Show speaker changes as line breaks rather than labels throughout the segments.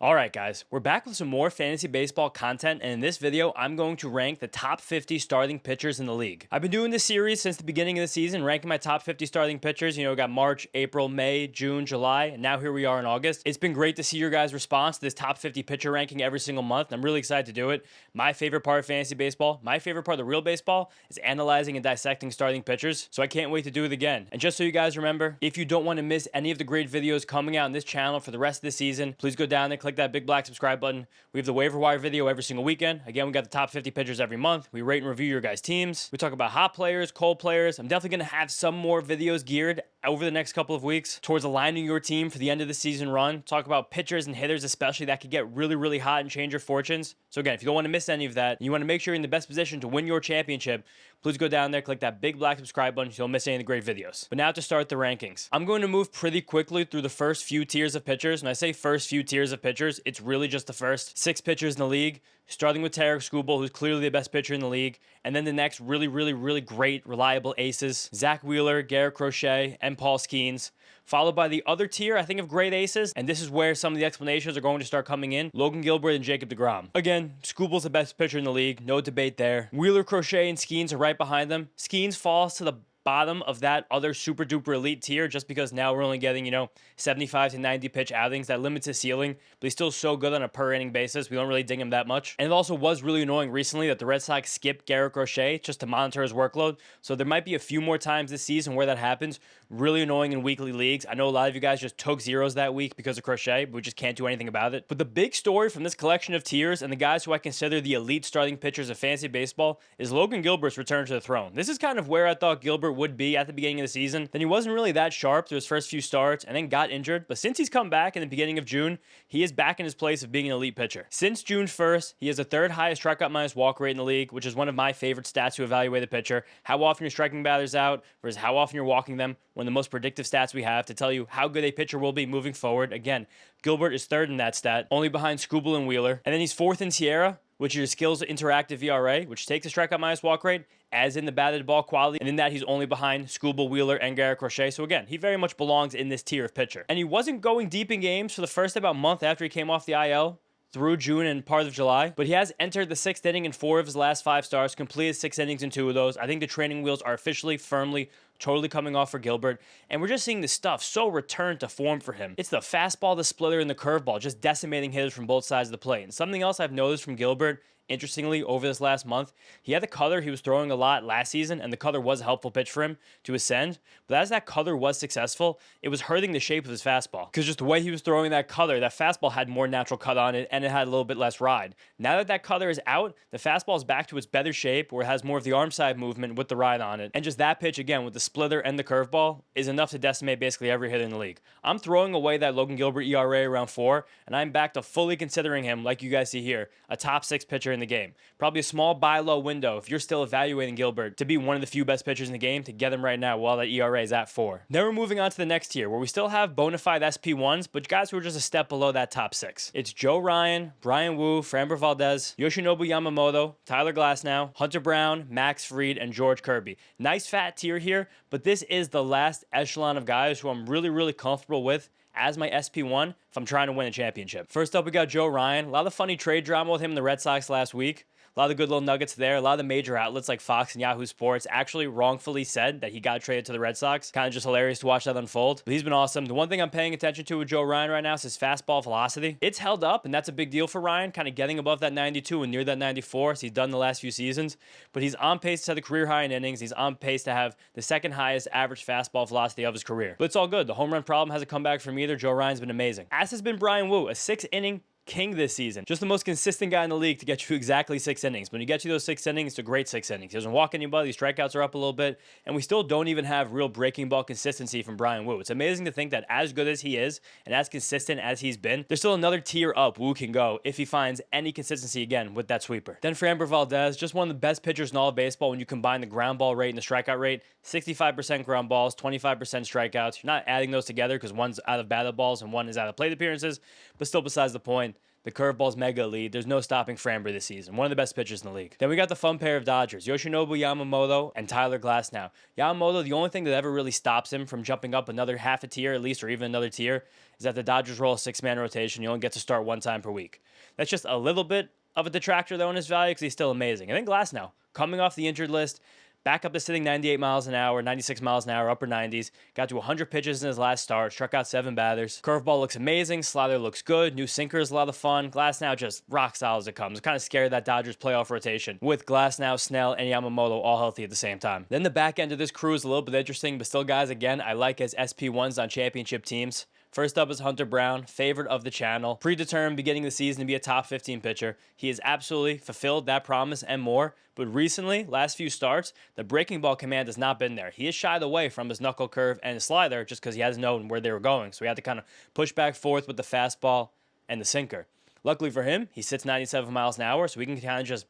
Alright guys, we're back with some more fantasy baseball content, and in this video, I'm going to rank the top 50 starting pitchers in the league. I've been doing this series since the beginning of the season, ranking my top 50 starting pitchers. We got March, April, May, June, July, and now here we are in August. It's been great to see your guys' response to this top 50 pitcher ranking every single month, and I'm really excited to do it. My favorite part of fantasy baseball, my favorite part of the real baseball, is analyzing and dissecting starting pitchers, so I can't wait to do it again. And just so you guys remember, if you don't want to miss any of the great videos coming out on this channel for the rest of the season, please go down there, click that big black subscribe button. We have the waiver wire video every single weekend. Again, we got the top 50 pitchers every month. We rate and review your guys' teams. We talk about hot players, cold players. I'm definitely going to have some more videos geared over the next couple of weeks towards aligning your team for the end of the season run. Talk about pitchers and hitters especially that could get really, really hot and change your fortunes. So again, if you don't want to miss any of that, and you want to make sure you're in the best position to win your championship, please go down there, click that big black subscribe button so you don't miss any of the great videos. But now to start the rankings. I'm going to move pretty quickly through the first few tiers of pitchers. When I say first few tiers of pitchers, it's really just the first 6 pitchers in the league, starting with Tarek Skubal, who's clearly the best pitcher in the league, and then the next really great, reliable aces, Zach Wheeler, Garrett Crochet, and Paul Skeens, followed by the other tier, I think, of great aces, and this is where some of the explanations are going to start coming in, Logan Gilbert and Jacob deGrom. Again, Skubal's the best pitcher in the league, no debate there. Wheeler, Crochet, and Skeens are right behind them. Skeens falls to the bottom of that other super duper elite tier just because now we're only getting 75 to 90 pitch outings. That limits his ceiling, but he's still so good on a per inning basis. We don't really ding him that much. And it also was really annoying recently that the Red Sox skipped Garrett Crochet just to monitor his workload, so there might be a few more times this season where that happens. Really annoying in weekly leagues. I know a lot of you guys just took zeros that week because of Crochet, but we just can't do anything about it. But the big story from this collection of tiers and the guys who I consider the elite starting pitchers of fantasy baseball is Logan Gilbert's return to the throne. This is kind of where I thought Gilbert would be at the beginning of the season. Then he wasn't really that sharp through his first few starts and then got injured, but since he's come back in the beginning of June, he is back in his place of being an elite pitcher. Since June 1st, he has the third highest strikeout minus walk rate in the league, which is one of my favorite stats to evaluate a pitcher. How often you're striking batters out versus how often you're walking them, one of the most predictive stats we have to tell you how good a pitcher will be moving forward. Again, Gilbert is third in that stat, only behind Skubal and Wheeler. And then he's fourth in Sierra, which is your skills interactive ERA, which takes the strikeout minus walk rate, as in the batted ball quality, and in that he's only behind Skubal, Wheeler, and Garrett Crochet. So again, he very much belongs in this tier of pitcher. And he wasn't going deep in games for the first about month after he came off the IL through June and part of July, but he has entered the 6th inning in 4 of his last 5 starts, completed 6 innings in 2 of those. I think the training wheels are officially, firmly, totally coming off for Gilbert, and we're just seeing the stuff so return to form for him. It's the fastball, the splitter, and the curveball just decimating hitters from both sides of the plate. And something else I've noticed from Gilbert, interestingly, over this last month, he had the cutter. He was throwing a lot last season, and the cutter was a helpful pitch for him to ascend. But as that cutter was successful, it was hurting the shape of his fastball. Because just the way he was throwing that cutter, that fastball had more natural cut on it, and it had a little bit less ride. Now that that cutter is out, the fastball is back to its better shape, where it has more of the arm side movement with the ride on it. And just that pitch, again, with the splitter and the curveball, is enough to decimate basically every hitter in the league. I'm throwing away that Logan Gilbert ERA around 4, and I'm back to fully considering him, like you guys see here, a top 6 pitcher in the game. Probably a small buy low window if you're still evaluating Gilbert to be one of the few best pitchers in the game to get him right now while that ERA is at 4. Then we're moving on to the next tier where we still have bona fide SP1s, but guys who are just a step below that top 6. It's Joe Ryan, Brian Wu, Framber Valdez, Yoshinobu Yamamoto, Tyler Glasnow, Hunter Brown, Max Fried, and George Kirby. Nice fat tier here, but this is the last echelon of guys who I'm really comfortable with as my SP1 if I'm trying to win a championship. First up, we got Joe Ryan. A lot of funny trade drama with him and the Red Sox last week. A lot of the good little nuggets there. A lot of the major outlets like Fox and Yahoo Sports actually wrongfully said that he got traded to the Red Sox. Kind of just hilarious to watch that unfold. But he's been awesome. The one thing I'm paying attention to with Joe Ryan right now is his fastball velocity. It's held up, and that's a big deal for Ryan, kind of getting above that 92 and near that 94 as he's done the last few seasons. But he's on pace to set the career high in innings. He's on pace to have the second highest average fastball velocity of his career. But it's all good. The home run problem hasn't come back from either. Joe Ryan's been amazing. As has been Brian Wu, a 6-inning king this season. Just the most consistent guy in the league to get you exactly 6 innings. When you get you those 6 innings, it's a great 6 innings. He doesn't walk anybody, strikeouts are up a little bit, and we still don't even have real breaking ball consistency from Brian Wu. It's amazing to think that as good as he is, and as consistent as he's been, there's still another tier up Wu can go if he finds any consistency again with that sweeper. Then Framber Valdez, just one of the best pitchers in all of baseball when you combine the ground ball rate and the strikeout rate. 65% ground balls, 25% strikeouts. You're not adding those together because one's out of batted balls and one is out of plate appearances, but still besides the point. The curveball's mega elite. There's no stopping Framber this season. One of the best pitchers in the league. Then we got the fun pair of Dodgers, Yoshinobu Yamamoto and Tyler Glasnow. Yamamoto, the only thing that ever really stops him from jumping up another half a tier at least, or even another tier, is that the Dodgers roll a 6-man rotation. You only get to start one time per week. That's just a little bit of a detractor though in his value because he's still amazing. And then Glasnow, coming off the injured list, back up to sitting 98 miles an hour, 96 miles an hour, upper 90s. Got to 100 pitches in his last start, struck out 7 batters. Curveball looks amazing. Slider looks good. New sinker is a lot of fun. Glasnow just rock solid as it comes. I'm kind of scared of that Dodgers playoff rotation with Glasnow, Snell, and Yamamoto all healthy at the same time. Then the back end of this crew is a little bit interesting, but still, guys, again, I like as SP1s on championship teams. First up is Hunter Brown, favorite of the channel. Predetermined beginning of the season to be a top 15 pitcher. He has absolutely fulfilled that promise and more. But recently, last few starts, the breaking ball command has not been there. He has shied away from his knuckle curve and his slider just because he hasn't known where they were going. So he had to kind of push back forth with the fastball and the sinker. Luckily for him, he sits 97 miles an hour, so he can kind of just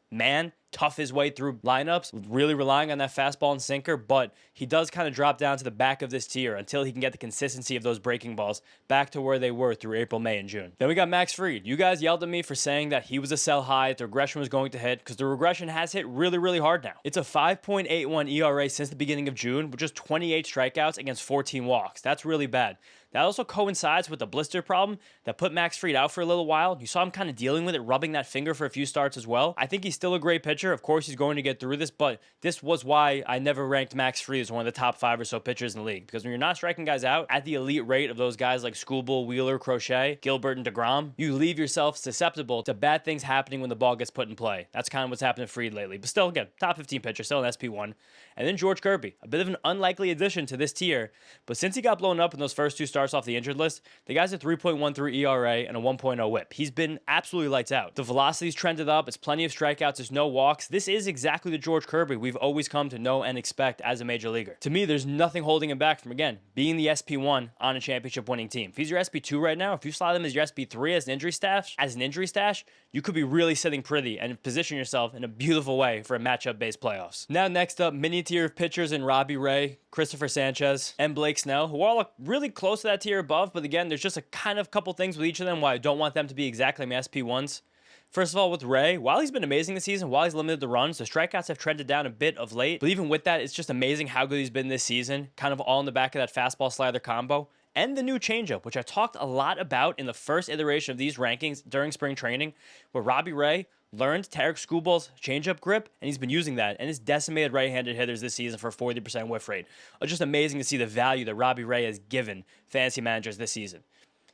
tough his way through lineups, really relying on that fastball and sinker, but he does kind of drop down to the back of this tier until he can get the consistency of those breaking balls back to where they were through April, May, and June. Then we got Max Fried. You guys yelled at me for saying that he was a sell high, that the regression was going to hit, because the regression has hit really, really hard now. It's a 5.81 ERA since the beginning of June, with just 28 strikeouts against 14 walks. That's really bad. That also coincides with the blister problem that put Max Fried out for a little while. You saw him kind of dealing with it, rubbing that finger for a few starts as well. I think he's still a great pitcher. Of course, he's going to get through this, but this was why I never ranked Max Fried as one of the top 5 or so pitchers in the league. Because when you're not striking guys out at the elite rate of those guys like Skubal, Wheeler, Crochet, Gilbert, and DeGrom, you leave yourself susceptible to bad things happening when the ball gets put in play. That's kind of what's happened to Fried lately. But still, again, top 15 pitcher, still an SP1. And then George Kirby, a bit of an unlikely addition to this tier, but since he got blown up in those first 2 starts off the injured list, the guy's at 3.13 ERA and a 1.0 whip. He's been absolutely lights out. The velocity's trended up. It's plenty of strikeouts. There's no walks. This is exactly the George Kirby we've always come to know and expect as a major leaguer. To me, there's nothing holding him back from, again, being the SP1 on a championship winning team. If he's your SP2 right now, if you slide him as your SP3 as an injury stash, you could be really sitting pretty and position yourself in a beautiful way for a matchup-based playoffs. Now, next up, mini tier of pitchers in Robbie Ray, Christopher Sanchez, and Blake Snell, who all really close to that tier above, but again, there's just a kind of couple things with each of them why I don't want them to be exactly my SP1s. First of all, with Ray, while he's been amazing this season, while he's limited the runs, the strikeouts have trended down a bit of late. But even with that, it's just amazing how good he's been this season, kind of all in the back of that fastball-slider combo. And the new changeup, which I talked a lot about in the first iteration of these rankings during spring training, where Robbie Ray learned Tarek Skubal's changeup grip, and he's been using that, and has decimated right-handed hitters this season for 40% whiff rate. It's just amazing to see the value that Robbie Ray has given fantasy managers this season.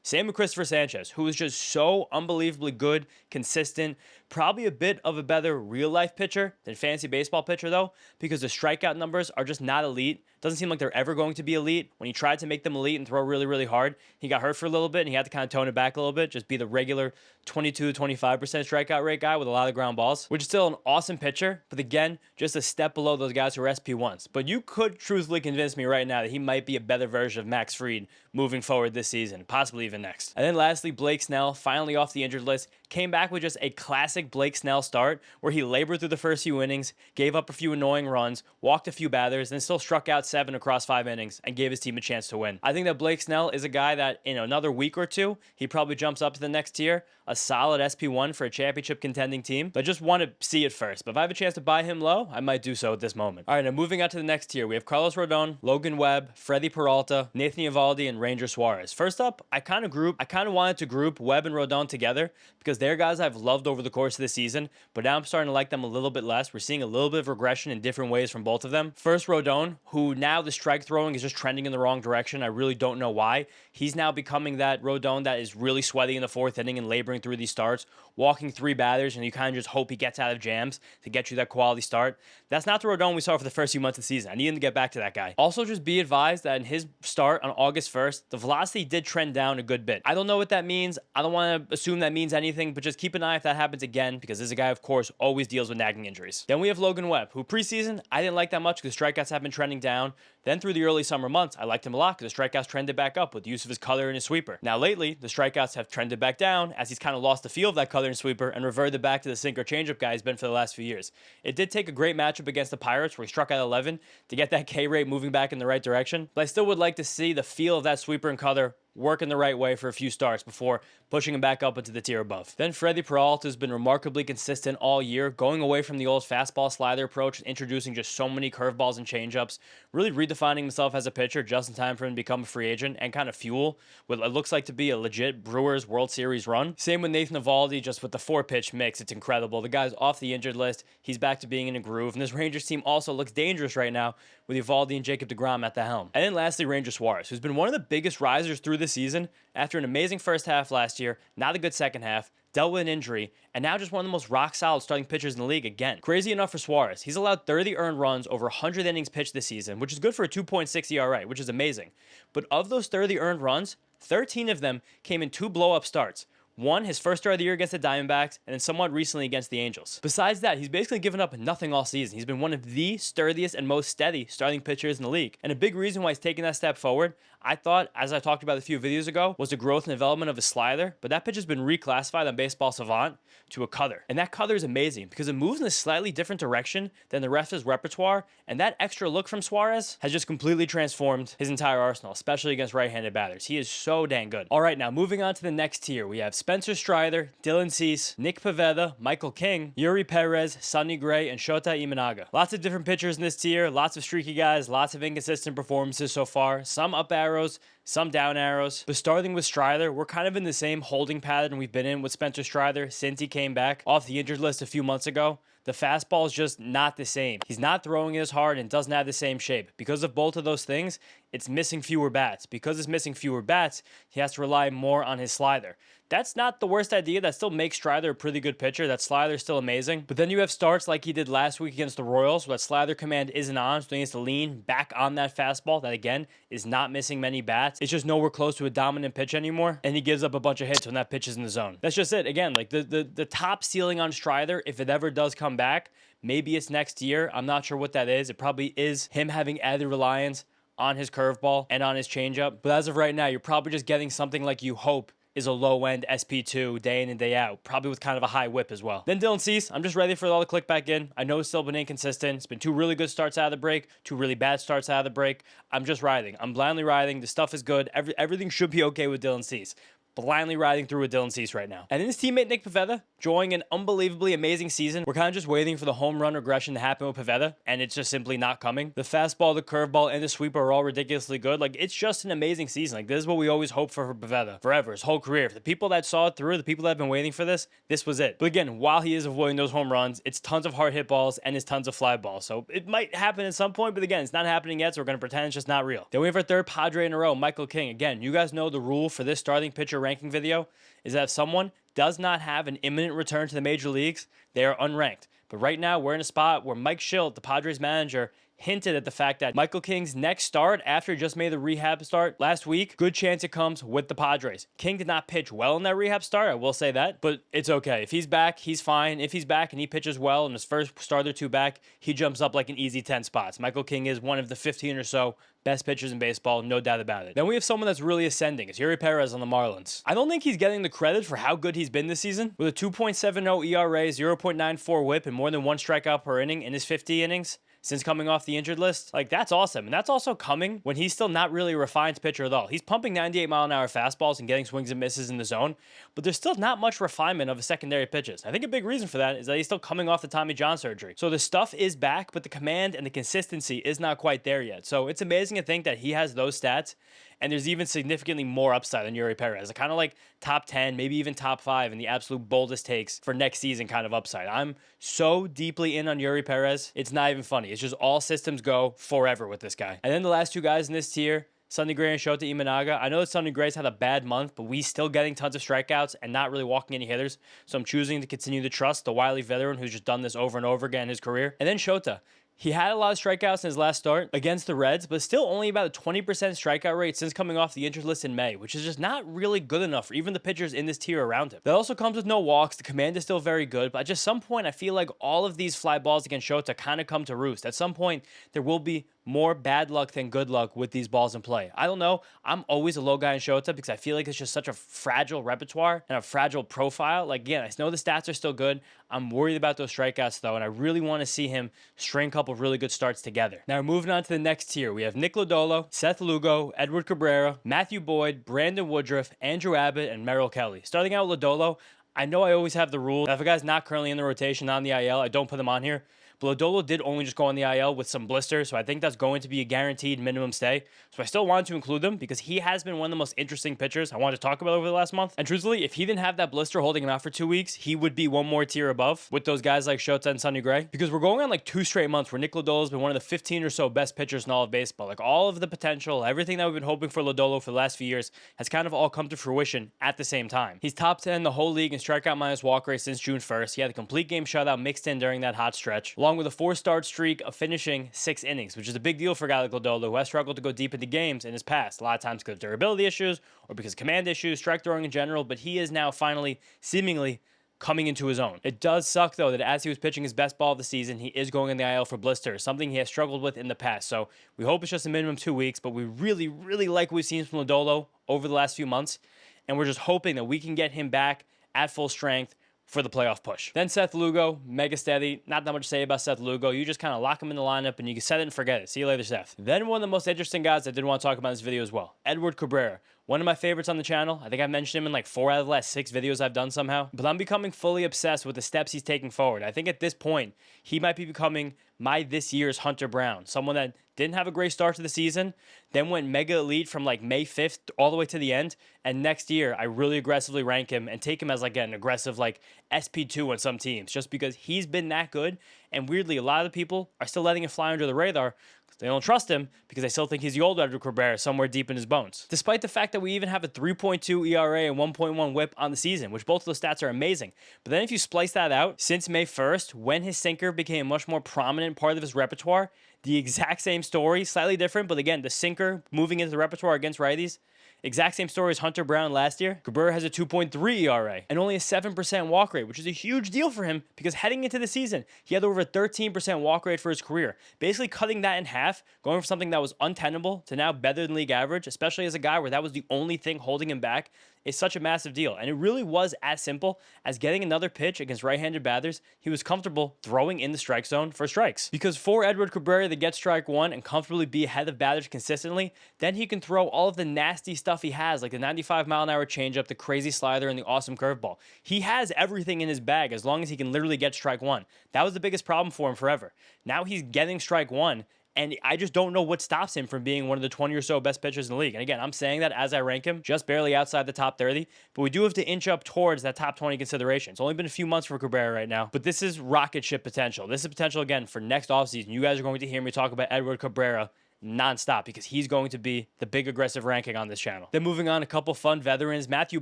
Same with Christopher Sanchez, who is just so unbelievably good, consistent, probably a bit of a better real-life pitcher than fantasy baseball pitcher, though, because the strikeout numbers are just not elite. Doesn't seem like they're ever going to be elite. When he tried to make them elite and throw really, really hard, he got hurt for a little bit, and he had to kind of tone it back a little bit, just be the regular 22-25% strikeout rate guy with a lot of ground balls, which is still an awesome pitcher, but again, just a step below those guys who are SP1s. But you could truthfully convince me right now that he might be a better version of Max Fried moving forward this season, possibly even next. And then lastly, Blake Snell, finally off the injured list, came back with just a classic Blake Snell start where he labored through the first few innings, gave up a few annoying runs, walked a few batters, and still struck out 7 across 5 innings and gave his team a chance to win. I think that Blake Snell is a guy that in another week or two, he probably jumps up to the next tier, a solid SP1 for a championship contending team. But I just want to see it first. But if I have a chance to buy him low, I might do so at this moment. All right, now moving on to the next tier, we have Carlos Rodon, Logan Webb, Freddie Peralta, Nathan Eovaldi, and Ranger Suarez. First up, I kind of wanted to group Webb and Rodon together because they're guys I've loved over the course of the season, but now I'm starting to like them a little bit less. We're seeing a little bit of regression in different ways from both of them. First, Rodon, who now the strike throwing is just trending in the wrong direction. I really don't know why. He's now becoming that Rodon that is really sweaty in the 4th inning and laboring through these starts, walking 3 batters, and you kind of just hope he gets out of jams to get you that quality start. That's not the Rodon we saw for the first few months of the season. I need him to get back to that guy. Also, just be advised that in his start on August 1st, the velocity did trend down a good bit. I don't know what that means. I don't want to assume that means anything, but just keep an eye if that happens again, because this is a guy, of course, always deals with nagging injuries. Then we have Logan Webb, who preseason, I didn't like that much because strikeouts have been trending down. Then through the early summer months, I liked him a lot because the strikeouts trended back up with the use of his cutter and his sweeper. Now lately, the strikeouts have trended back down as he's kind of lost the feel of that cutter and sweeper and reverted back to the sinker changeup guy he's been for the last few years. It did take a great matchup against the Pirates where he struck out 11 to get that K rate moving back in the right direction, but I still would like to see the feel of that sweeper and cutter working the right way for a few starts before pushing him back up into the tier above. Then Freddie Peralta has been remarkably consistent all year, going away from the old fastball slider approach, introducing just so many curveballs and changeups, really redefining himself as a pitcher just in time for him to become a free agent and kind of fuel what it looks like to be a legit Brewers World Series run. Same with Nathan Eovaldi, just with the 4-pitch mix, it's incredible. The guy's off the injured list, he's back to being in a groove, and this Rangers team also looks dangerous right now with Eovaldi and Jacob deGrom at the helm. And then lastly, Ranger Suarez, who's been one of the biggest risers through the season after an amazing first half last year, not a good second half, dealt with an injury, and now just one of the most rock-solid starting pitchers in the league again. Crazy enough for Suarez, he's allowed 30 earned runs over 100 innings pitched this season, which is good for a 2.6 ERA, which is amazing. But of those 30 earned runs, 13 of them came in 2 blow-up starts. One, his first start of the year against the Diamondbacks, and then somewhat recently against the Angels. Besides that, he's basically given up nothing all season. He's been one of the sturdiest and most steady starting pitchers in the league. And a big reason why he's taking that step forward, I thought, as I talked about a few videos ago, was the growth and development of his slider, but that pitch has been reclassified on Baseball Savant to a cutter. And that cutter is amazing because it moves in a slightly different direction than the rest of his repertoire, and that extra look from Suarez has just completely transformed his entire arsenal, especially against right-handed batters. He is so dang good. All right, now moving on to the next tier, we have Spencer Strider, Dylan Cease, Nick Pivetta, Michael King, Yuri Perez, Sonny Gray, and Shota Imanaga. Lots of different pitchers in this tier, lots of streaky guys, lots of inconsistent performances so far, some up arrows, some down arrows. But starting with Strider, we're kind of in the same holding pattern we've been in with Spencer Strider since he came back off the injured list a few months ago. The fastball is just not the same. He's not throwing it as hard and doesn't have the same shape. Because of both of those things, it's missing fewer bats. Because it's missing fewer bats, he has to rely more on his slider. That's not the worst idea. That still makes Strider a pretty good pitcher. That slider is still amazing. But then you have starts like he did last week against the Royals, where that slider command isn't on, so he needs to lean back on that fastball that, again, is not missing many bats. It's just nowhere close to a dominant pitch anymore, and he gives up a bunch of hits when that pitch is in the zone. That's just it. Again, like the top ceiling on Strider, if it ever does come back, maybe it's next year. I'm not sure what that is. It probably is him having added reliance on his curveball and on his changeup. But as of right now, you're probably just getting something like you hope is a low-end SP2 day in and day out, probably with kind of a high whip as well. Then Dylan Cease, I'm just ready for it all to click back in. I know it's still been inconsistent. It's been 2 really good starts out of the break, 2 really bad starts out of the break. I'm just riding. I'm blindly riding. The stuff is good. Everything should be okay with Dylan Cease. Blindly riding through with Dylan Cease right now. And then his teammate Nick Pivetta, enjoying an unbelievably amazing season. We're kind of just waiting for the home run regression to happen with Pivetta, and it's just simply not coming. The fastball, the curveball, and the sweeper are all ridiculously good. Like, it's just an amazing season. Like, this is what we always hope for Pivetta forever, his whole career. For the people that saw it through, the people that have been waiting for this was it. But again, while he is avoiding those home runs, it's tons of hard hit balls and it's tons of fly balls. So it might happen at some point, but again, it's not happening yet, so we're going to pretend it's just not real. Then we have our third Padre in a row, Michael King. Again, you guys know the rule for this starting pitcher ranking video is that if someone does not have an imminent return to the major leagues, they are unranked. But right now, we're in a spot where Mike Schilt, the Padres manager, hinted at the fact that Michael King's next start after he just made the rehab start last week, good chance it comes with the Padres. King did not pitch well in that rehab start, I will say that, but it's okay. If he's back, he's fine. If he's back and he pitches well in his first start or 2 back, he jumps up like an easy 10 spots. Michael King is one of the 15 or so best pitchers in baseball, no doubt about it. Then we have someone that's really ascending. It's Yuri Perez on the Marlins. I don't think he's getting the credit for how good he's been this season. With a 2.70 ERA, 0.94 whip, and more than 1 strikeout per inning in his 50 innings since coming off the injured list, like, that's awesome. And that's also coming when he's still not really a refined pitcher at all. He's pumping 98-mile-an-hour fastballs and getting swings and misses in the zone, but there's still not much refinement of his secondary pitches. I think a big reason for that is that he's still coming off the Tommy John surgery. So the stuff is back, but the command and the consistency is not quite there yet. So it's amazing to think that he has those stats, and there's even significantly more upside than Yuri Perez. Kind of like top 10, maybe even top 5 in the absolute boldest takes for next season kind of upside. I'm so deeply in on Yuri Perez, it's not even funny. It's just all systems go forever with this guy. And then the last 2 guys in this tier, Sonny Gray and Shota Imanaga. I know that Sonny Gray's had a bad month, but we still getting tons of strikeouts and not really walking any hitters. So I'm choosing to continue to trust the wily veteran who's just done this over and over again in his career. And then Shota. He had a lot of strikeouts in his last start against the Reds, but still only about a 20% strikeout rate since coming off the injured list in May, which is just not really good enough for even the pitchers in this tier around him. That also comes with no walks. The command is still very good, but at just some point, I feel like all of these fly balls against Shota kind of come to roost. At some point, there will be more bad luck than good luck with these balls in play. I don't know. I'm always a low guy in Shota because I feel like it's just such a fragile repertoire and a fragile profile. Like, again, I know the stats are still good. I'm worried about those strikeouts, though, and I really want to see him string a couple of really good starts together. Now, moving on to the next tier, we have Nick Lodolo, Seth Lugo, Edward Cabrera, Matthew Boyd, Brandon Woodruff, Andrew Abbott, and Merrill Kelly. Starting out with Lodolo, I know I always have the rule that if a guy's not currently in the rotation on the IL, I don't put them on here. But Lodolo did only just go on the IL with some blisters, so I think that's going to be a guaranteed minimum stay. So I still wanted to include them because he has been one of the most interesting pitchers I wanted to talk about over the last month. And truthfully, if he didn't have that blister holding him out for 2 weeks, he would be one more tier above with those guys like Shota and Sonny Gray. Because we're going on like 2 straight months where Nick Lodolo has been one of the 15 or so best pitchers in all of baseball. Like all of the potential, everything that we've been hoping for Lodolo for the last few years has kind of all come to fruition at the same time. He's top 10 the whole league in strikeout minus walk rate since June 1st. He had a complete game shutout mixed in during that hot stretch, along with a 4-start streak of finishing 6 innings, which is a big deal for a guy like Lodolo, who has struggled to go deep into games in his past. A lot of times because of durability issues or because of command issues, strike throwing in general, but he is now finally seemingly coming into his own. It does suck, though, that as he was pitching his best ball of the season, he is going in the IL for blisters, something he has struggled with in the past. So we hope it's just a minimum 2 weeks, but we really, really like what we've seen from Lodolo over the last few months, and we're just hoping that we can get him back at full strength for the playoff push. Then Seth Lugo, mega steady. Not that much to say about Seth Lugo. You just kind of lock him in the lineup and you can set it and forget it. See you later, Seth. Then one of the most interesting guys I did want to talk about in this video as well, Edward Cabrera. One of my favorites on the channel. I think I've mentioned him in like 4 out of the last 6 videos I've done somehow. But I'm becoming fully obsessed with the steps he's taking forward. I think at this point, he might be becoming my this year's Hunter Brown. Someone that didn't have a great start to the season, then went mega elite from like May 5th all the way to the end. And next year, I really aggressively rank him and take him as like an aggressive like SP2 on some teams, just because he's been that good. And weirdly, a lot of the people are still letting it fly under the radar. They don't trust him because they still think he's the old Edward Cabrera somewhere deep in his bones. Despite the fact that we even have a 3.2 ERA and 1.1 whip on the season, which both of those stats are amazing. But then if you splice that out, since May 1st, when his sinker became a much more prominent part of his repertoire, the exact same story, slightly different, but again, the sinker moving into the repertoire against righties, exact same story as Hunter Brown last year. Cabrera has a 2.3 ERA and only a 7% walk rate, which is a huge deal for him because heading into the season, he had over a 13% walk rate for his career. Basically cutting that in half, going from something that was untenable to now better than league average, especially as a guy where that was the only thing holding him back, is such a massive deal. And it really was as simple as getting another pitch against right-handed batters he was comfortable throwing in the strike zone for strikes. Because for Edward Cabrera to get strike one and comfortably be ahead of batters consistently, then he can throw all of the nasty stuff he has, like the 95-mile-an-hour changeup, the crazy slider, and the awesome curveball. He has everything in his bag as long as he can literally get strike one. That was the biggest problem for him forever. Now he's getting strike one, and I just don't know what stops him from being one of the 20 or so best pitchers in the league. And again, I'm saying that as I rank him, just barely outside the top 30. But we do have to inch up towards that top 20 consideration. It's only been a few months for Cabrera right now. But this is rocket ship potential. This is potential, again, for next offseason. You guys are going to hear me talk about Edward Cabrera nonstop because he's going to be the big aggressive ranking on this channel. Then moving on, a couple fun veterans. Matthew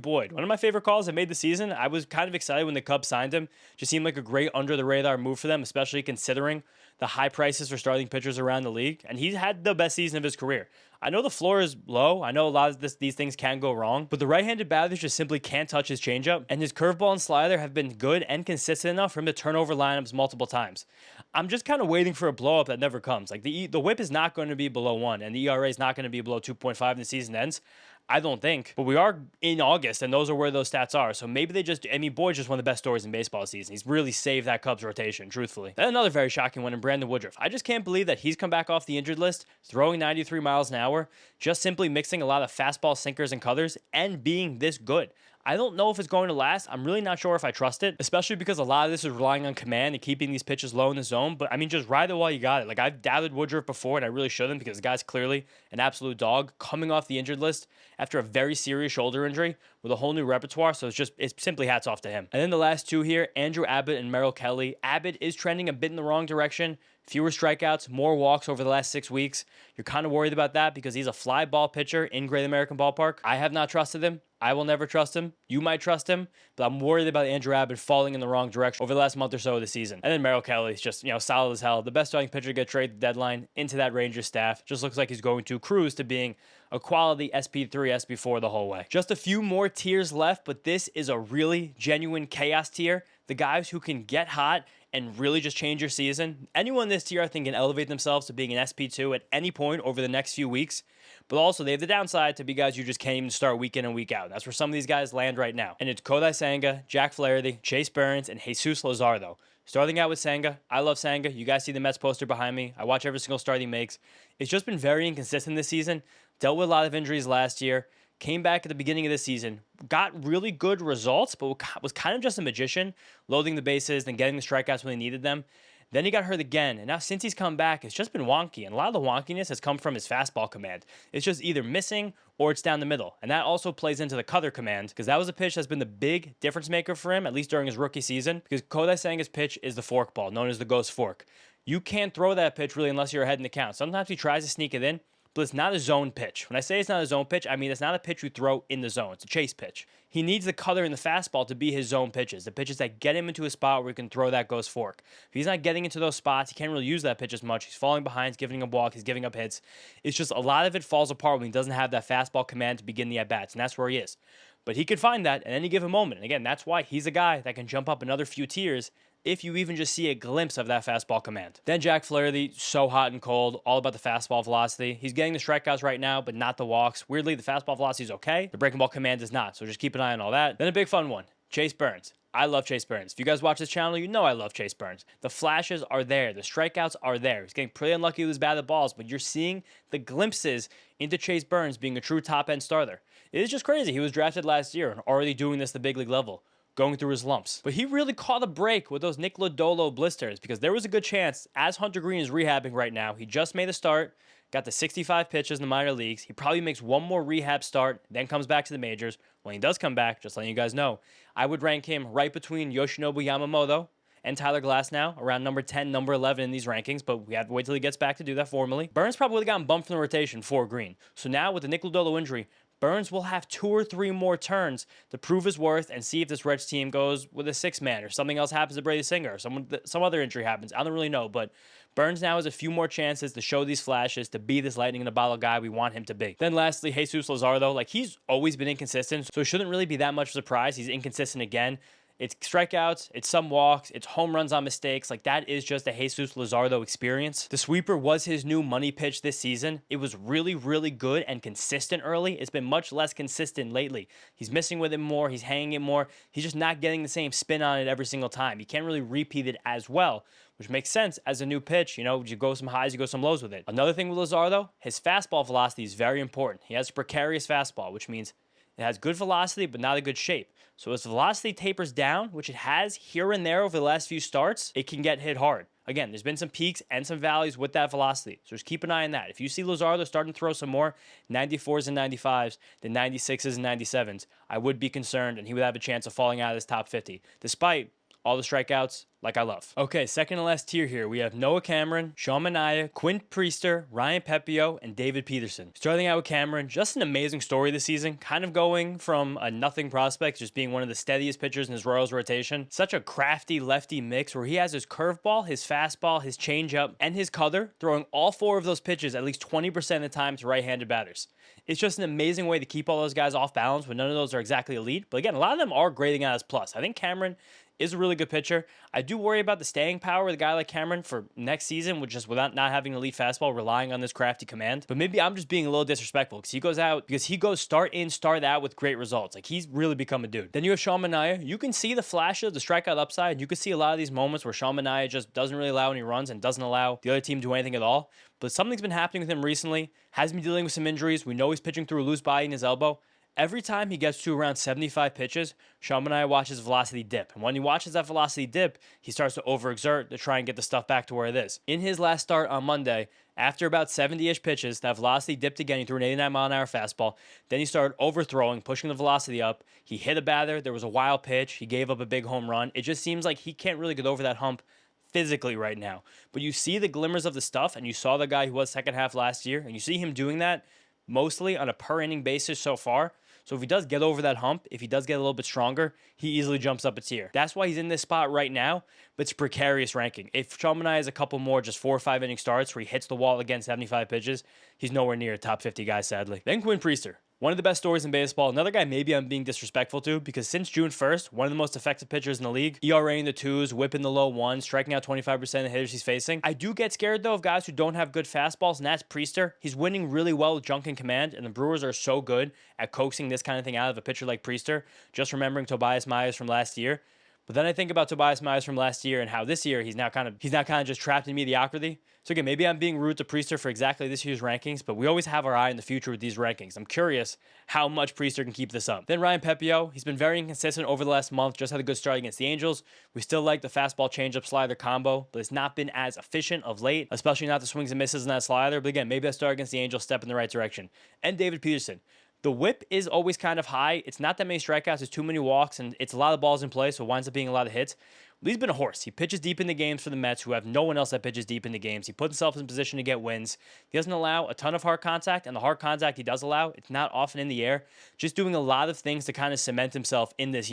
Boyd, one of my favorite calls I made the season. I was kind of excited when the Cubs signed him. Just seemed like a great under-the-radar move for them, especially considering the high prices for starting pitchers around the league. And he's had the best season of his career. I know the floor is low. I know a lot of these things can go wrong, but the right-handed batters just simply can't touch his changeup, and his curveball and slider have been good and consistent enough for him to turn over lineups multiple times. I'm just kind of waiting for a blow-up that never comes. Like the whip is not going to be below 1, and the ERA is not going to be below 2.5 when the season ends. I don't think. But we are in August, and those are where those stats are. So maybe they just, Boyd's just one of the best stories in baseball this season. He's really saved that Cubs rotation, truthfully. Then another very shocking one in Brandon Woodruff. I just can't believe that he's come back off the injured list, throwing 93 miles an hour, just simply mixing a lot of fastball, sinkers, and cutters, and being this good. I don't know if it's going to last. I'm really not sure if I trust it, especially because a lot of this is relying on command and keeping these pitches low in the zone. But I mean, just ride it while you got it. Like, I've doubted Woodruff before, and I really shouldn't because the guy's clearly an absolute dog coming off the injured list after a very serious shoulder injury with a whole new repertoire. So it's simply hats off to him. And then the last two here, Andrew Abbott and Merrill Kelly. Abbott is trending a bit in the wrong direction. Fewer strikeouts, more walks over the last 6 weeks. You're kind of worried about that because he's a fly ball pitcher in Great American Ballpark. I have not trusted him. I will never trust him. You might trust him, but I'm worried about Andrew Abbott falling in the wrong direction over the last month or so of the season. And then Merrill Kelly is just, solid as hell. The best starting pitcher to get traded at the deadline into that Rangers staff. Just looks like he's going to cruise to being a quality SP3, SP4 the whole way. Just a few more tiers left, but this is a really genuine chaos tier. The guys who can get hot and really just change your season. Anyone this tier, I think, can elevate themselves to being an SP2 at any point over the next few weeks. But also, they have the downside to be guys you just can't even start week in and week out. That's where some of these guys land right now. And it's Kodai Senga, Jack Flaherty, Chase Burns, and Jesus Luzardo. Starting out with Senga, I love Senga. You guys see the Mets poster behind me. I watch every single start he makes. It's just been very inconsistent this season. Dealt with a lot of injuries last year. Came back at the beginning of the season. Got really good results, but was kind of just a magician, loading the bases and getting the strikeouts when they needed them. Then he got hurt again, and now since he's come back, it's just been wonky, and a lot of the wonkiness has come from his fastball command. It's just either missing or it's down the middle, and that also plays into the cutter command, because that was a pitch that's been the big difference maker for him, at least during his rookie season, because Kodai Senga's pitch is the forkball, known as the ghost fork. You can't throw that pitch really unless you're ahead in the count. Sometimes he tries to sneak it in, but it's not a zone pitch. When I say it's not a zone pitch, I mean it's not a pitch you throw in the zone. It's a chase pitch. He needs the cutter and the fastball to be his zone pitches, the pitches that get him into a spot where he can throw that ghost fork. If he's not getting into those spots, he can't really use that pitch as much. He's falling behind, he's giving up walks, he's giving up hits. It's just a lot of it falls apart when he doesn't have that fastball command to begin the at-bats, and that's where he is. But he could find that at any given moment. And again, that's why he's a guy that can jump up another few tiers if you even just see a glimpse of that fastball command. Then Jack Flaherty, so hot and cold, all about the fastball velocity. He's getting the strikeouts right now, but not the walks. Weirdly, the fastball velocity is okay. The breaking ball command is not, so just keep an eye on all that. Then a big fun one, Chase Burns. I love Chase Burns. If you guys watch this channel, you know I love Chase Burns. The flashes are there. The strikeouts are there. He's getting pretty unlucky with his batted balls, but you're seeing the glimpses into Chase Burns being a true top-end starter. It is just crazy. He was drafted last year and already doing this at the big league level, going through his lumps. But he really caught a break with those Nick Lodolo blisters, because there was a good chance, as Hunter Green is rehabbing right now, he just made a start, got to 65 pitches in the minor leagues. He probably makes one more rehab start, then comes back to the majors. When he does come back, just letting you guys know, I would rank him right between Yoshinobu Yamamoto and Tyler Glasnow, around number 10, number 11 in these rankings, but we have to wait till he gets back to do that formally. Burns probably would have gotten bumped from the rotation for Green. So now with the Nick Lodolo injury, Burns will have 2 or 3 more turns to prove his worth and see if this Reds team goes with a 6-man or something else happens to Brady Singer or some other injury happens. I don't really know, but Burns now has a few more chances to show these flashes, to be this lightning in a bottle guy we want him to be. Then lastly, Jesus Luzardo, he's always been inconsistent, so it shouldn't really be that much of a surprise. He's inconsistent again. It's strikeouts, it's some walks, it's home runs on mistakes. That is just a Jesus Luzardo experience. The sweeper was his new money pitch this season. It was really, really good and consistent early. It's been much less consistent lately. He's missing with it more. He's hanging it more. He's just not getting the same spin on it every single time. He can't really repeat it as well, which makes sense as a new pitch. You go some highs, you go some lows with it. Another thing with Luzardo, his fastball velocity is very important. He has a precarious fastball, which means it has good velocity, but not a good shape. So as velocity tapers down, which it has here and there over the last few starts, it can get hit hard. Again, there's been some peaks and some valleys with that velocity. So just keep an eye on that. If you see Luzardo starting to throw some more 94s and 95s than 96s and 97s, I would be concerned, and he would have a chance of falling out of this top 50, despite all the strikeouts I love. Okay, second to last tier here, we have Noah Cameron, Sean Manaea, Quinn Priester, Ryan Pepio, and David Peterson. Starting out with Cameron, just an amazing story this season, kind of going from a nothing prospect, just being one of the steadiest pitchers in his Royals rotation. Such a crafty lefty mix where he has his curveball, his fastball, his changeup, and his cutter, throwing all 4 of those pitches at least 20% of the time to right-handed batters. It's just an amazing way to keep all those guys off balance when none of those are exactly elite. But again, a lot of them are grading out as plus. I think Cameron is a really good pitcher. I do worry about the staying power of a guy like Cameron for next season, without not having an elite fastball, relying on this crafty command. But maybe I'm just being a little disrespectful because he goes start in, start out with great results. He's really become a dude. Then you have Sean Manaea. You can see the flashes, the strikeout upside. You can see a lot of these moments where Sean Manaea just doesn't really allow any runs and doesn't allow the other team to do anything at all. But something's been happening with him recently. Has been dealing with some injuries. We know he's pitching through a loose body in his elbow. Every time he gets to around 75 pitches, Sean Manaea watches velocity dip. And when he watches that velocity dip, he starts to overexert to try and get the stuff back to where it is. In his last start on Monday, after about 70-ish pitches, that velocity dipped again. He threw an 89-mile-an-hour fastball. Then he started overthrowing, pushing the velocity up. He hit a batter. There was a wild pitch. He gave up a big home run. It just seems like he can't really get over that hump physically right now. But you see the glimmers of the stuff, and you saw the guy who was second half last year, and you see him doing that mostly on a per-inning basis so far. So if he does get over that hump, if he does get a little bit stronger, he easily jumps up a tier. That's why he's in this spot right now, but it's a precarious ranking. If Sean Manaea has a couple more just 4 or 5 inning starts where he hits the wall again 75 pitches, he's nowhere near a top 50 guy, sadly. Then Quinn Priester. One of the best stories in baseball, another guy maybe I'm being disrespectful to, because since June 1st, one of the most effective pitchers in the league, ERA in the twos, whip in the low ones, striking out 25% of the hitters he's facing. I do get scared, though, of guys who don't have good fastballs, and that's Priester. He's winning really well with junk in command, and the Brewers are so good at coaxing this kind of thing out of a pitcher like Priester. Just remembering Tobias Myers from last year. But then I think about Tobias Myers from last year and how this year he's now kind of just trapped in mediocrity. So again, maybe I'm being rude to Priester for exactly this year's rankings, but we always have our eye in the future with these rankings. I'm curious how much Priester can keep this up. Then Ryan Pepio, he's been very inconsistent over the last month, just had a good start against the Angels. We still like the fastball changeup slider combo, but it's not been as efficient of late, especially not the swings and misses in that slider. But again, maybe that start against the Angels step in the right direction. And David Peterson. The whip is always kind of high. It's not that many strikeouts. It's too many walks, and it's a lot of balls in play, so it winds up being a lot of hits. But he's been a horse. He pitches deep in the games for the Mets, who have no one else that pitches deep in the games. He puts himself in position to get wins. He doesn't allow a ton of hard contact, and the hard contact he does allow, it's not often in the air. Just doing a lot of things to kind of cement himself in this,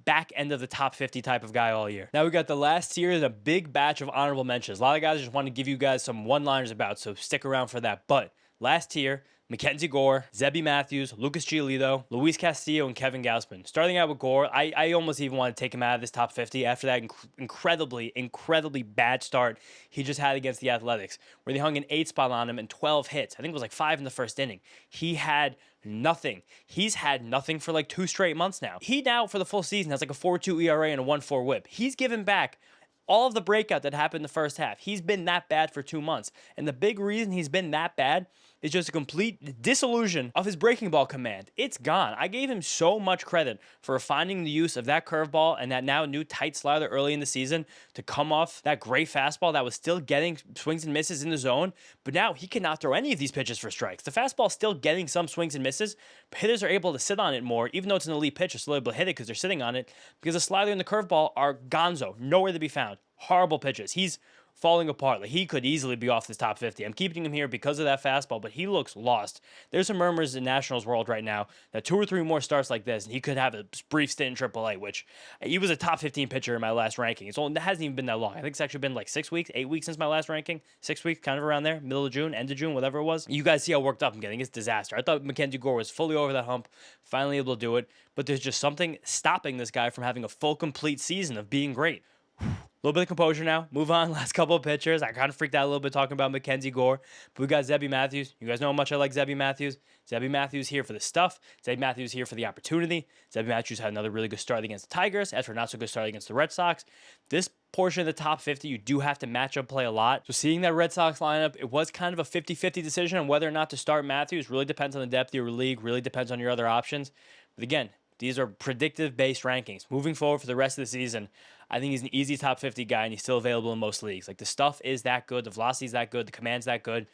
back end of the top 50 type of guy all year. Now we got the last tier and a big batch of honorable mentions. A lot of guys just want to give you guys some one-liners about, so stick around for that. But last tier, Mackenzie Gore, Zebby Matthews, Lucas Giolito, Luis Castillo, and Kevin Gausman. Starting out with Gore, I almost even want to take him out of this top 50 after that incredibly bad start he just had against the Athletics, where they hung an 8 spot on him and 12 hits. I think it was like 5 in the first inning. He had nothing. He's had nothing for like 2 straight months now. He now, for the full season, has like a 4.2 ERA and a 1.4 whip. He's given back all of the breakout that happened in the first half. He's been that bad for 2 months. And the big reason he's been that bad is just a complete disillusion of his breaking ball command. It's gone. I gave him so much credit for refining the use of that curveball and that now new tight slider early in the season to come off that great fastball that was still getting swings and misses in the zone. But now he cannot throw any of these pitches for strikes. The fastball is still getting some swings and misses, but hitters are able to sit on it more, even though it's an elite pitch, they're still able to hit it because they're sitting on it, because the slider and the curveball are gonzo, nowhere to be found. Horrible pitches. He's falling apart. Like, he could easily be off this top 50. I'm keeping him here because of that fastball, but he looks lost. There's some murmurs in Nationals world right now that 2 or 3 more starts like this, and he could have a brief stint in AAA, which he was a top 15 pitcher in my last ranking. It hasn't even been that long. I think it's actually been like 6 weeks, 8 weeks since my last ranking. 6 weeks, kind of around there, middle of June, end of June, whatever it was. You guys see how worked up I'm getting. It's disaster. I thought Mackenzie Gore was fully over that hump, finally able to do it, but there's just something stopping this guy from having a full, complete season of being great. A little bit of composure now. Move on. Last couple of pitchers. I kind of freaked out a little bit talking about Mackenzie Gore. But we got Zebby Matthews. You guys know how much I like Zebby Matthews. Zebby Matthews here for the stuff. Zebby Matthews here for the opportunity. Zebby Matthews had another really good start against the Tigers after a not so good start against the Red Sox. This portion of the top 50, you do have to match up play a lot. So seeing that Red Sox lineup, it was kind of a 50-50 decision on whether or not to start Matthews. Really depends on the depth of your league. Really depends on your other options. But again, these are predictive-based rankings. Moving forward for the rest of the season, I think he's an easy top 50 guy, and he's still available in most leagues. Like, the stuff is that good, the velocity is that good, the command's that good.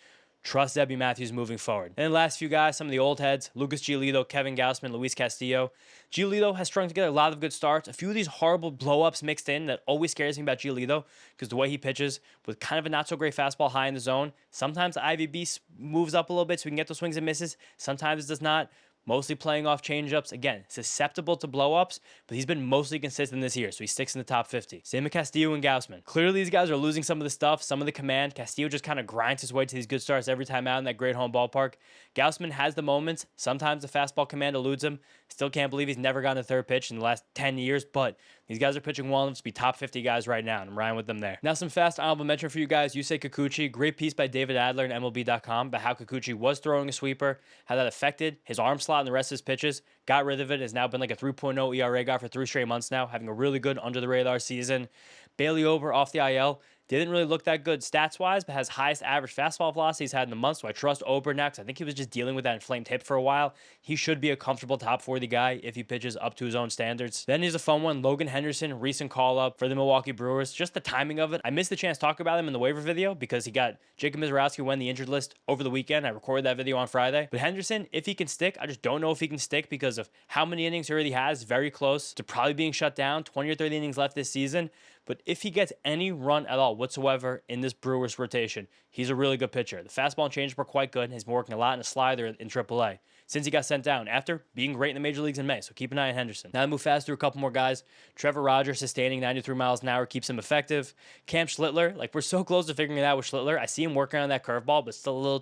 Trust Zebby Matthews moving forward. And then last few guys, some of the old heads, Lucas Giolito, Kevin Gausman, Luis Castillo. Giolito has strung together a lot of good starts. A few of these horrible blow-ups mixed in that always scares me about Giolito, because the way he pitches with kind of a not-so-great fastball high in the zone. Sometimes the IVB moves up a little bit so we can get those swings and misses. Sometimes it does not. Mostly playing off changeups. Again, susceptible to blow-ups, but he's been mostly consistent this year, so he sticks in the top 50. Same with Castillo and Gausman. Clearly, these guys are losing some of the stuff, some of the command. Castillo just kind of grinds his way to these good starts every time out in that great home ballpark. Gausman has the moments. Sometimes the fastball command eludes him. Still can't believe he's never gotten a third pitch in the last 10 years, but these guys are pitching well enough to be top 50 guys right now, and I'm riding with them there. Now, some fast honorable mention for you guys. Yusei Kikuchi, great piece by David Adler in MLB.com about how Kikuchi was throwing a sweeper, how that affected his arm slot and the rest of his pitches. Got rid of it, has now been like a 3.0 ERA guy for 3 straight months now, having a really good under-the-radar season. Bailey Ober off the IL. Didn't really look that good stats-wise, but has highest average fastball velocity he's had in the month, so I trust Ober next. I think he was just dealing with that inflamed hip for a while. He should be a comfortable top 40 guy if he pitches up to his own standards. Then here's a fun one, Logan Henderson, recent call-up for the Milwaukee Brewers. Just the timing of it. I missed the chance to talk about him in the waiver video because he got Jacob Mizorowski went the injured list over the weekend. I recorded that video on Friday. But Henderson, if he can stick, I just don't know if he can stick because of how many innings he already has. Very close to probably being shut down. 20 or 30 innings left this season. But if he gets any run at all whatsoever in this Brewers rotation, he's a really good pitcher. The fastball and changeup are quite good, and he's been working a lot in a slider in AAA since he got sent down after being great in the major leagues in May. So keep an eye on Henderson. Now I move fast through a couple more guys. Trevor Rogers sustaining 93 miles an hour keeps him effective. Cam Schlittler, like we're so close to figuring it out with Schlittler. I see him working on that curveball, but still a little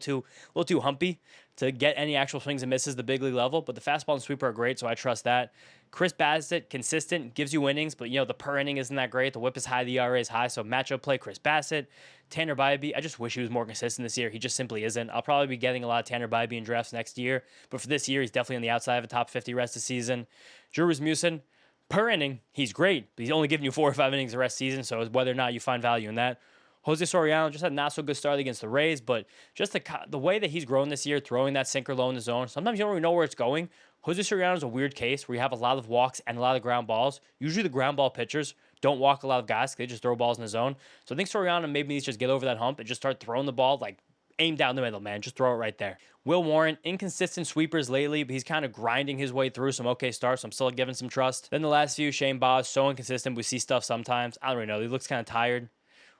too humpy to get any actual swings and misses at the big league level, but the fastball and sweeper are great, so I trust that. Chris Bassett, consistent, gives you innings, but the per inning isn't that great. The whip is high, the ERA is high, so matchup play, Chris Bassett. Tanner Bybee, I just wish he was more consistent this year. He just simply isn't. I'll probably be getting a lot of Tanner Bybee in drafts next year, but for this year, he's definitely on the outside of a top 50 rest of the season. Drew Rasmussen, per inning, he's great, but he's only giving you 4 or 5 innings the rest of the season, so whether or not you find value in that. Jose Soriano just had not so good start against the Rays, but just the way that he's grown this year, throwing that sinker low in the zone, sometimes you don't really know where it's going. Jose Soriano is a weird case where you have a lot of walks and a lot of ground balls. Usually the ground ball pitchers don't walk a lot of guys. They just throw balls in the zone. So I think Soriano maybe needs to just get over that hump and just start throwing the ball, like aim down the middle, man. Just throw it right there. Will Warren, inconsistent sweepers lately, but he's kind of grinding his way through some okay starts, so I'm still giving some trust. Then the last few, Shane Baz, so inconsistent. We see stuff sometimes. I don't really know. He looks kind of tired.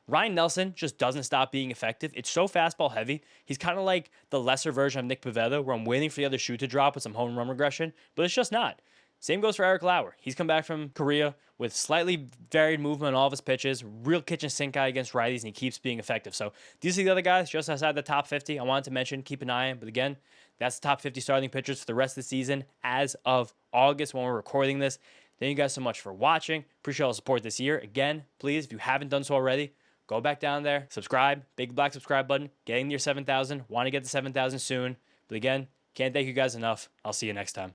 Ryan Nelson just doesn't stop being effective. It's so fastball heavy. He's kind of like the lesser version of Nick Pivetta, where I'm waiting for the other shoe to drop with some home run regression, but it's just not. Same goes for Eric Lauer. He's come back from Korea with slightly varied movement on all of his pitches, real kitchen sink guy against righties, and he keeps being effective. So these are the other guys just outside the top 50 I wanted to mention. Keep an eye on. But again, that's the top 50 starting pitchers for the rest of the season as of August when we're recording this. Thank you guys so much for watching. Appreciate all the support this year. Again, please, if you haven't done so already, go back down there, subscribe, big black subscribe button, getting near 7,000. Want to get to 7,000 soon. But again, can't thank you guys enough. I'll see you next time.